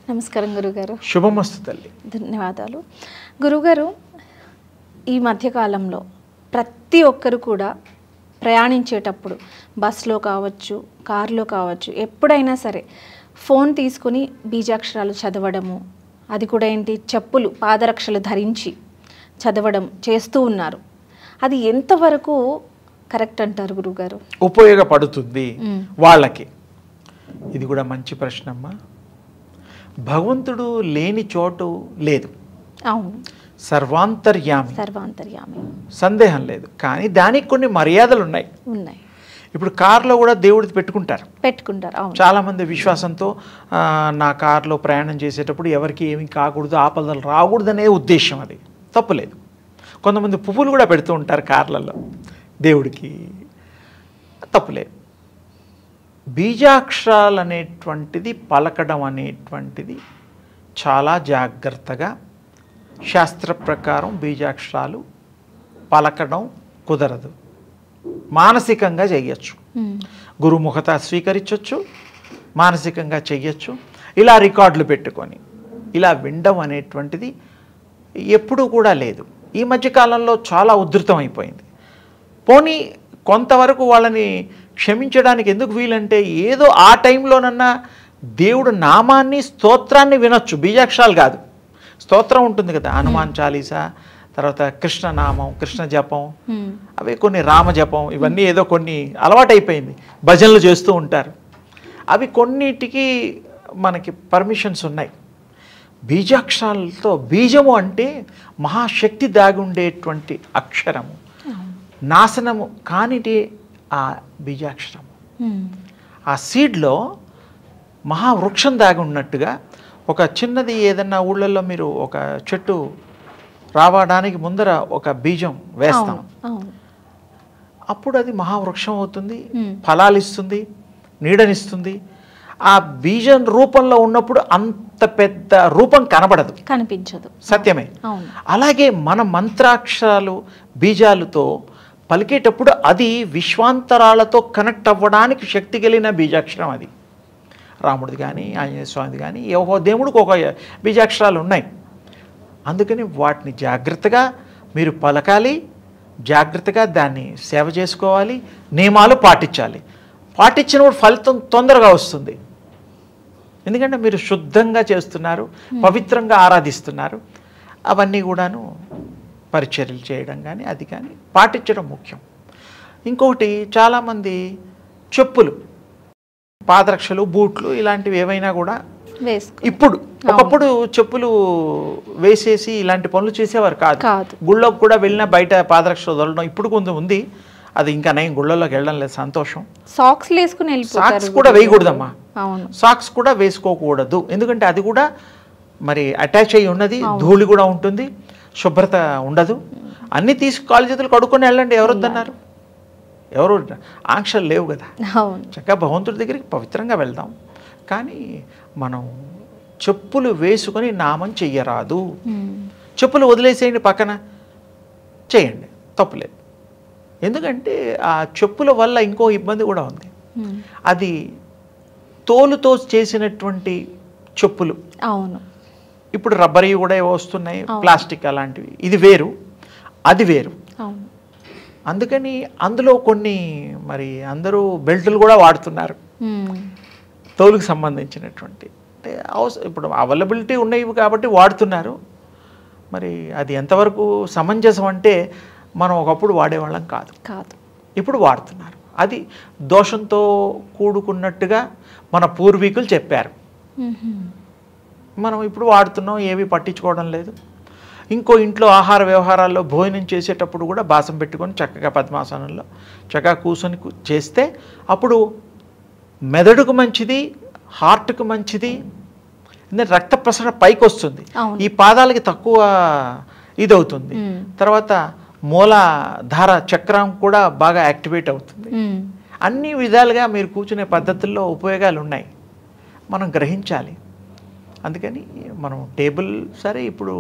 నమస్కారం గురుగారు. శుభమస్తు తల్లి. ధన్యవాదాలు గురుగారు. ఈ మధ్యకాలంలో ప్రతి ఒక్కరు కూడా ప్రయాణించేటప్పుడు బస్సులో కావచ్చు, కారులో కావచ్చు, ఎప్పుడైనా సరే ఫోన్ తీసుకుని బీజాక్షరాలు చదవడము, అది కూడా ఏంటి చెప్పులు పాదరక్షలు ధరించి చదవడం చేస్తూ ఉన్నారు. అది ఎంతవరకు కరెక్ట్ అంటారు గురుగారు? ఉపయోగపడుతుంది వాళ్ళకి? ఇది కూడా మంచి ప్రశ్న అమ్మా. భగవంతుడు లేని చోటు లేదు. అవును, సర్వాంతర్యామి, సర్వాంతర్యామి, సందేహం లేదు. కానీ దానికి కొన్ని మర్యాదలు ఉన్నాయి. ఇప్పుడు కారులో కూడా దేవుడిది పెట్టుకుంటారు. అవును. చాలామంది విశ్వాసంతో నా కారులో ప్రయాణం చేసేటప్పుడు ఎవరికి ఏమీ కాకూడదు, ఆపదలు రాకూడదు అనే ఉద్దేశం. అది తప్పులేదు. కొంతమంది పువ్వులు కూడా పెడుతూ ఉంటారు కార్లలో దేవుడికి, తప్పులేదు. బీజాక్షరాలు అనేటువంటిది పలకడం అనేటువంటిది చాలా జాగ్రత్తగా, శాస్త్ర ప్రకారం బీజాక్షరాలు పలకడం కుదరదు. మానసికంగా చెయ్యొచ్చు, గురుముఖత స్వీకరించవచ్చు, మానసికంగా చెయ్యొచ్చు. ఇలా రికార్డులు పెట్టుకొని ఇలా వినడం అనేటువంటిది ఎప్పుడూ కూడా లేదు. ఈ మధ్యకాలంలో చాలా ఉధృతం అయిపోయింది. పోనీ కొంతవరకు వాళ్ళని క్షమించడానికి ఎందుకు వీలంటే, ఏదో ఆ టైంలోనన్నా దేవుడు నామాన్ని, స్తోత్రాన్ని వినొచ్చు. బీజాక్షరాలు కాదు, స్తోత్రం ఉంటుంది కదా, హనుమాన్ చాలీసా, తర్వాత కృష్ణనామం, కృష్ణ జపం, అవి కొన్ని రామజపం, ఇవన్నీ ఏదో కొన్ని అలవాటైపోయింది, భజనలు చేస్తూ ఉంటారు. అవి కొన్నిటికి మనకి పర్మిషన్స్ ఉన్నాయి. బీజాక్షరాలతో, బీజము అంటే మహాశక్తి దాగి ఉండేటువంటి అక్షరము, నాశనము కానిటి ఆ బీజాక్షరము. ఆ సీడ్లో మహావృక్షం దాగి ఉన్నట్టుగా, ఒక చిన్నది ఏదన్నా ఊళ్ళల్లో మీరు ఒక చెట్టు రావడానికి ముందర ఒక బీజం వేస్తాం, అప్పుడు అది మహావృక్షం అవుతుంది, ఫలాలు ఇస్తుంది, నీడనిస్తుంది. ఆ బీజం రూపంలో ఉన్నప్పుడు అంత పెద్ద రూపం కనిపించదు, సత్యమే. అలాగే మన మంత్రాక్షరాలు బీజాలతో పలికేటప్పుడు అది విశ్వాంతరాలతో కనెక్ట్ అవ్వడానికి శక్తి కలిగిన బీజాక్షరం. అది రాముడిది కానీ, ఆంజనేయ స్వామిది కానీ, ఒక దేవుడికి ఒక బీజాక్షరాలు ఉన్నాయి. అందుకని వాటిని జాగ్రత్తగా మీరు పలకాలి, జాగ్రత్తగా దాన్ని సేవ చేసుకోవాలి, నియమాలు పాటించాలి. పాటించినప్పుడు ఫలితం తొందరగా వస్తుంది. ఎందుకంటే మీరు శుద్ధంగా చేస్తున్నారు, పవిత్రంగా ఆరాధిస్తున్నారు. అవన్నీ కూడాను పరిచర్యలు చేయడం కానీ, అది కానీ పాటించడం ముఖ్యం. ఇంకొకటి, చాలామంది చెప్పులు, పాదరక్షలు, బూట్లు ఇలాంటివి ఏవైనా కూడా ఇప్పుడు, ఒకప్పుడు చెప్పులు వేసేసి ఇలాంటి పనులు చేసేవారు కాదు. గుళ్ళోకి కూడా వెళ్ళినా బయట పాదరక్షలు వదలడం ఇప్పుడు కొంచెం ఉంది. అది ఇంకా నయం, గుళ్ళలోకి వెళ్ళడం లేదు, సంతోషం. సాక్స్ కూడా వేయకూడదమ్మా, సాక్స్ కూడా వేసుకోకూడదు. ఎందుకంటే అది కూడా మరి అటాచ్ అయ్యి ఉన్నది, ధూళి కూడా ఉంటుంది, శుభ్రత ఉండదు. అన్నీ తీసి కాలు చేతులు కడుక్కొని వెళ్ళండి, ఎవరు వద్దన్నారు? ఎవరు ఆంక్షలు లేవు కదా. చక్కగా భగవంతుడి దగ్గరికి పవిత్రంగా వెళ్దాం. కానీ మనం చెప్పులు వేసుకొని నామం చెయ్యరాదు. చెప్పులు వదిలేసేయండి, పక్కన చేయండి, తప్పులేదు. ఎందుకంటే ఆ చెప్పుల వల్ల ఇంకో ఇబ్బంది కూడా ఉంది. అది తోలుతో చేసినటువంటి చెప్పులు. అవును, ఇప్పుడు రబ్బరీ కూడా వస్తున్నాయి, ప్లాస్టిక్ అలాంటివి. ఇది వేరు, అది వేరు. అందుకని అందులో కొన్ని మరి అందరూ బెల్టులు కూడా వాడుతున్నారు, తోలుకు సంబంధించినటువంటి. అంటే ఇప్పుడు అవైలబిలిటీ ఉన్నాయి కాబట్టి వాడుతున్నారు. మరి అది ఎంతవరకు సమంజసం అంటే, మనం ఒకప్పుడు వాడేవాళ్ళం కాదు, ఇప్పుడు వాడుతున్నారు. అది దోషంతో కూడుకున్నట్టుగా మన పూర్వీకులు చెప్పారు. మనం ఇప్పుడు వాడుతున్నాం, ఏవి పట్టించుకోవడం లేదు. ఇంకో ఇంట్లో ఆహార వ్యవహారాల్లో భోజనం చేసేటప్పుడు కూడా బాసం పెట్టుకొని చక్కగా పద్మాసనంలో చక్కగా కూర్చొని చేస్తే అప్పుడు మెదడుకు మంచిది, హార్ట్కు మంచిది, రక్త ప్రసరణ పైకి వస్తుంది. ఈ పాదాలకి తక్కువ ఇదవుతుంది. తర్వాత మూలాధార చక్రం కూడా బాగా యాక్టివేట్ అవుతుంది. అన్ని విధాలుగా మీరు కూర్చునే పద్ధతుల్లో ఉపయోగాలు ఉన్నాయి, మనం గ్రహించాలి. అందుకని మనం టేబుల్, సరే ఇప్పుడు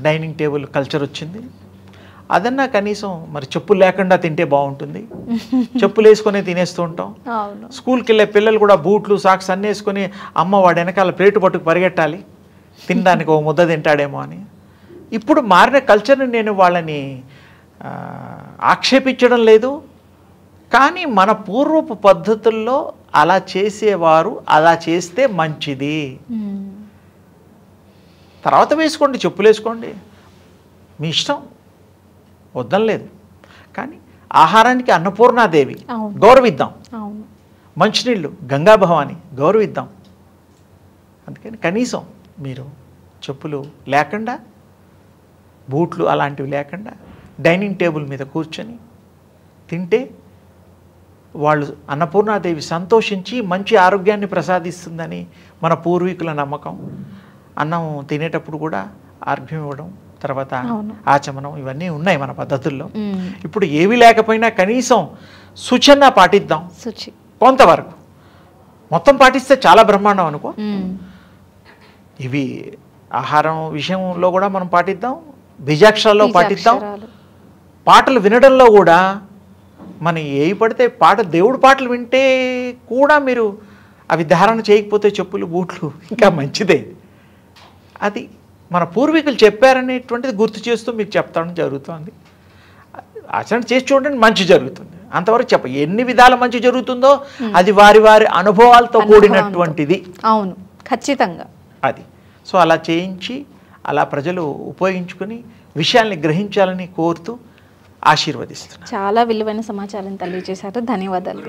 డైనింగ్ టేబుల్ కల్చర్ వచ్చింది, అదన్నా కనీసం మరి చెప్పులు లేకుండా తింటే బాగుంటుంది. చెప్పులు వేసుకొని తినేస్తూ ఉంటాం. అవును. స్కూల్కి వెళ్ళే పిల్లలు కూడా బూట్లు సాక్స్ అన్నీ వేసుకొని అమ్మ వాడి వెనకాల ప్లేటు పట్టుకు పరిగెట్టాలి తినడానికి, ఓ ముద్ద తింటాడేమో అని. ఇప్పుడు మారిన కల్చర్ని నేను వాళ్ళని ఆక్షేపించడం లేదు, కానీ మన పూర్వపు పద్ధతుల్లో అలా చేసేవారు అలా చేస్తే మంచిది. తర్వాత వేసుకోండి, చెప్పులు వేసుకోండి, మీ ఇష్టం, వద్దనలేదు. కానీ ఆహారానికి అన్నపూర్ణాదేవి గౌరవిద్దాం, మంచినీళ్ళు గంగా భవాని గౌరవిద్దాం. అందుకని కనీసం మీరు చెప్పులు లేకుండా, బూట్లు అలాంటివి లేకుండా డైనింగ్ టేబుల్ మీద కూర్చొని తింటే వాళ్ళు అన్నపూర్ణాదేవి సంతోషించి మంచి ఆరోగ్యాన్ని ప్రసాదిస్తుందని మన పూర్వీకుల నమ్మకం. అన్నం తినేటప్పుడు కూడా ఆర్ఘ్యం ఇవ్వడం, తర్వాత ఆచమనం, ఇవన్నీ ఉన్నాయి మన పద్ధతుల్లో. ఇప్పుడు ఏవి లేకపోయినా కనీసం శుచన్న పాటిద్దాం కొంతవరకు. మొత్తం పాటిస్తే చాలా బ్రహ్మాండం అనుకో. ఇవి ఆహారం విషయంలో కూడా మనం పాటిద్దాం, బీజాక్షరాల్లో పాటిద్దాం. పాటలు వినడంలో కూడా మనం ఏవి పడితే దేవుడు పాటలు వింటే కూడా మీరు అవి ధారణ చేయకపోతే చెప్పులు బూట్లు ఇంకా మంచిదే. అది మన పూర్వీకులు చెప్పారనేటువంటిది గుర్తు చేస్తూ మీకు చెప్తాను జరుగుతుంది. ఆచరణ చేసి చూడండి, మంచి జరుగుతుంది. అంతవరకు ఎన్ని విధాల మంచి జరుగుతుందో అది వారి వారి అనుభవాలతో కూడినటువంటిది. అవును, ఖచ్చితంగా అది. సో అలా చేయించి అలా ప్రజలు ఉపయోగించుకుని విషయాల్ని గ్రహించాలని కోరుతూ ఆశీర్వదిస్తున్నాను. చాలా విలువైన సమాచారం తెలియజేశారు. ధన్యవాదాలు.